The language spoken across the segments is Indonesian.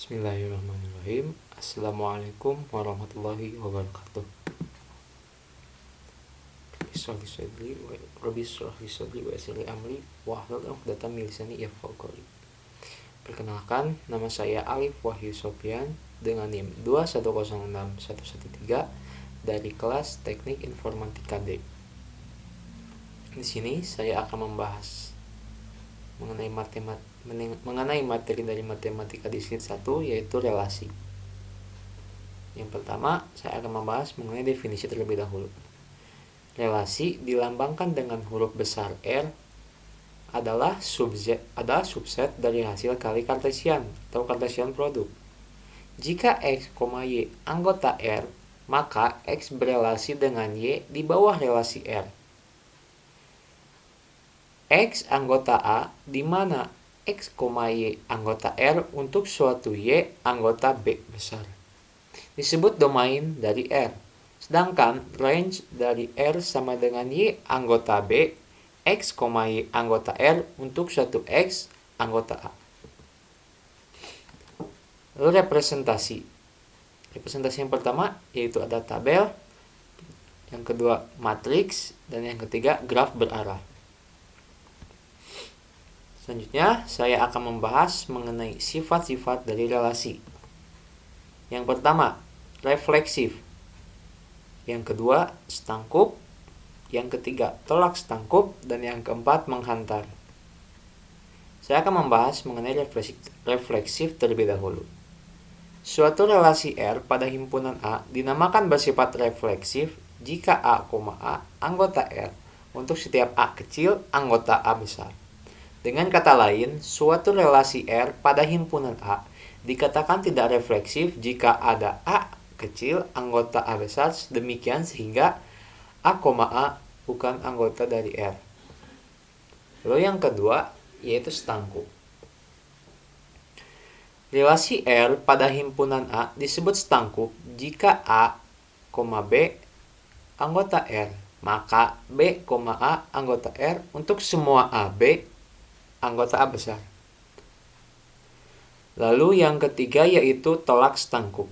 Bismillahirrahmanirrahim. Assalamualaikum warahmatullahi wabarakatuh. Rabbi shrah li sadri wa yassir li amri wahlul 'uqdatam min lisani yafqahu qawli. Perkenalkan, nama saya Alif Wahyu Sofyan dengan NIM 2106113 dari kelas Teknik Informatika D. Di sini saya akan membahas mengenai materi dari matematika disiplin 1, yaitu relasi. Yang pertama, saya akan membahas mengenai definisi terlebih dahulu. Relasi dilambangkan dengan huruf besar R adalah subset dari hasil kali Kartesian atau Kartesian produk. Jika X, Y anggota R, maka X berelasi dengan Y di bawah relasi R. X anggota A di mana X, Y anggota R untuk suatu Y anggota B besar disebut domain dari R. Sedangkan range dari R sama dengan Y anggota B, X, Y anggota R untuk suatu X anggota A. Lalu representasi yang pertama yaitu ada tabel, yang kedua matriks, dan yang ketiga graf berarah. Selanjutnya, saya akan membahas mengenai sifat-sifat dari relasi. Yang pertama, refleksif. Yang kedua, stangkup. Yang ketiga, tolak stangkup. Dan yang keempat, menghantar. Saya akan membahas mengenai refleksif terlebih dahulu. Suatu relasi R pada himpunan A dinamakan bersifat refleksif jika A, A anggota R untuk setiap A kecil anggota A besar. Dengan kata lain, suatu relasi R pada himpunan A dikatakan tidak refleksif jika ada A kecil anggota A besar, demikian sehingga A, A bukan anggota dari R. Lalu yang kedua yaitu stangkup. Relasi R pada himpunan A disebut stangkup jika A, B anggota R, maka B, A anggota R untuk semua AB anggota A besar. Lalu yang ketiga yaitu tolak stangkup.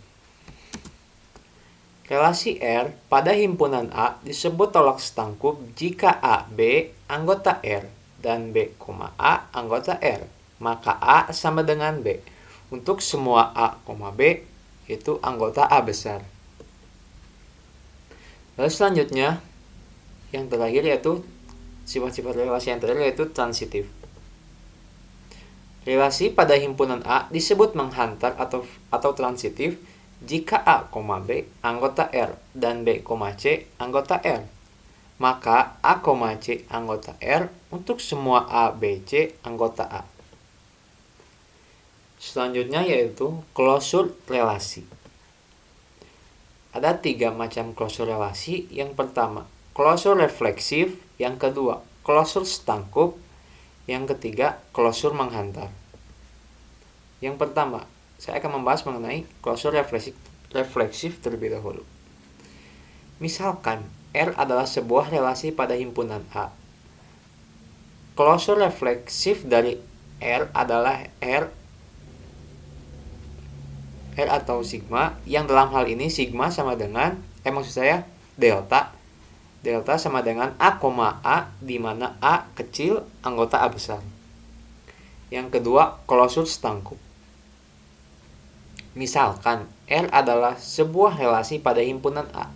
Relasi R pada himpunan A disebut tolak stangkup jika A, B anggota R dan B, A anggota R, maka A sama dengan B untuk semua A, B itu anggota A besar. Lalu selanjutnya yang terakhir yaitu sifat-sifat relasi yang terakhir yaitu transitif. Relasi pada himpunan A disebut menghantar atau transitif jika A, B anggota R dan B, C anggota R. Maka A, C anggota R untuk semua A, B, C anggota A. Selanjutnya yaitu klosur relasi. Ada 3 macam klosur relasi. Yang pertama, klosur refleksif. Yang kedua, klosur stangkup. Yang ketiga, klosur menghantar. Yang pertama, saya akan membahas mengenai klosur refleksif terlebih dahulu. Misalkan, R adalah sebuah relasi pada himpunan A. Klosur refleksif dari R adalah R atau sigma, yang dalam hal ini sigma sama dengan, delta. Delta sama dengan A, A, di mana A kecil anggota A besar. Yang kedua, klosur stangkup. Misalkan, R adalah sebuah relasi pada himpunan A.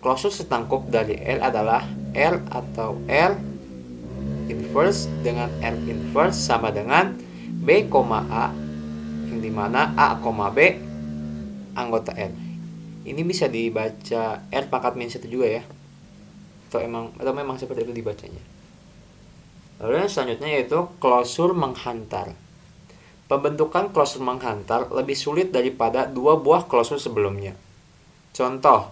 Klosur stangkup dari R adalah R atau R inverse dengan R inverse sama dengan B, A, yang di mana A, B anggota R. Ini bisa dibaca R pangkat min 1 juga ya. Atau memang seperti itu dibacanya. Lalu yang selanjutnya yaitu klosur menghantar. Pembentukan klosur menghantar lebih sulit daripada 2 buah klosur sebelumnya. Contoh,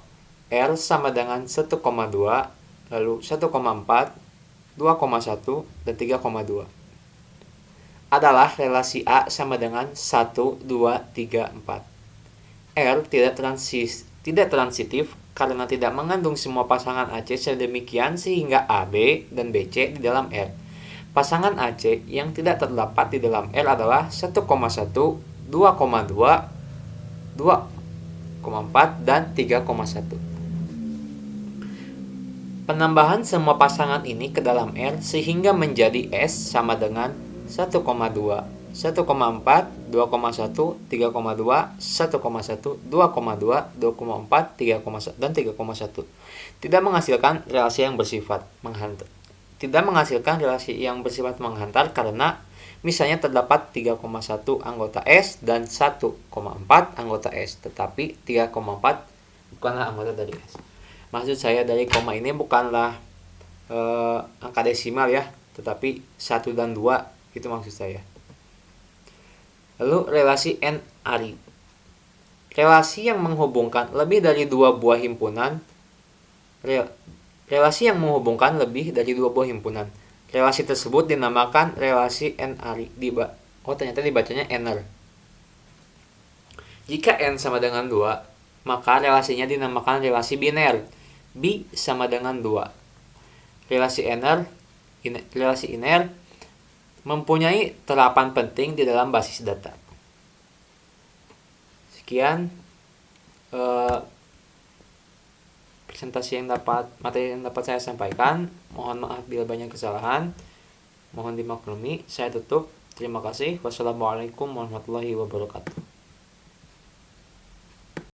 R sama dengan 1,2, lalu 1,4, 2,1, dan 3,2. Adalah relasi A sama dengan 1, 2, 3, 4. R tidak transitif karena tidak mengandung semua pasangan AC sedemikian sehingga AB dan BC di dalam R. Pasangan AC yang tidak terdapat di dalam R adalah 1,1, 2,1, 2,2, 2,4, dan 3,1. Penambahan semua pasangan ini ke dalam R sehingga menjadi S sama dengan 1,2, 1,4, 2,1, 3,2, 1,1, 2,2, 2,4, 3,1, dan 3,1. Tidak menghasilkan relasi yang bersifat menghantar. Tidak menghasilkan relasi yang bersifat menghantar karena misalnya terdapat 3,1 anggota S dan 1,4 anggota S, tetapi 3,4 bukanlah anggota dari S. Maksud saya dari koma ini bukanlah angka desimal ya, tetapi 1 dan 2 itu maksud saya. Lalu relasi N-ari. Relasi yang menghubungkan lebih dari dua buah himpunan. Relasi yang menghubungkan lebih dari dua buah himpunan. Relasi tersebut dinamakan relasi N-ari. Ternyata dibacanya N-er. Jika N sama dengan 2, maka relasinya dinamakan relasi biner. B sama dengan 2. Relasi iner mempunyai terapan penting di dalam basis data. Sekian materi yang dapat saya sampaikan. Mohon maaf bila banyak kesalahan. Mohon dimaklumi. Saya tutup. Terima kasih. Wassalamualaikum warahmatullahi wabarakatuh.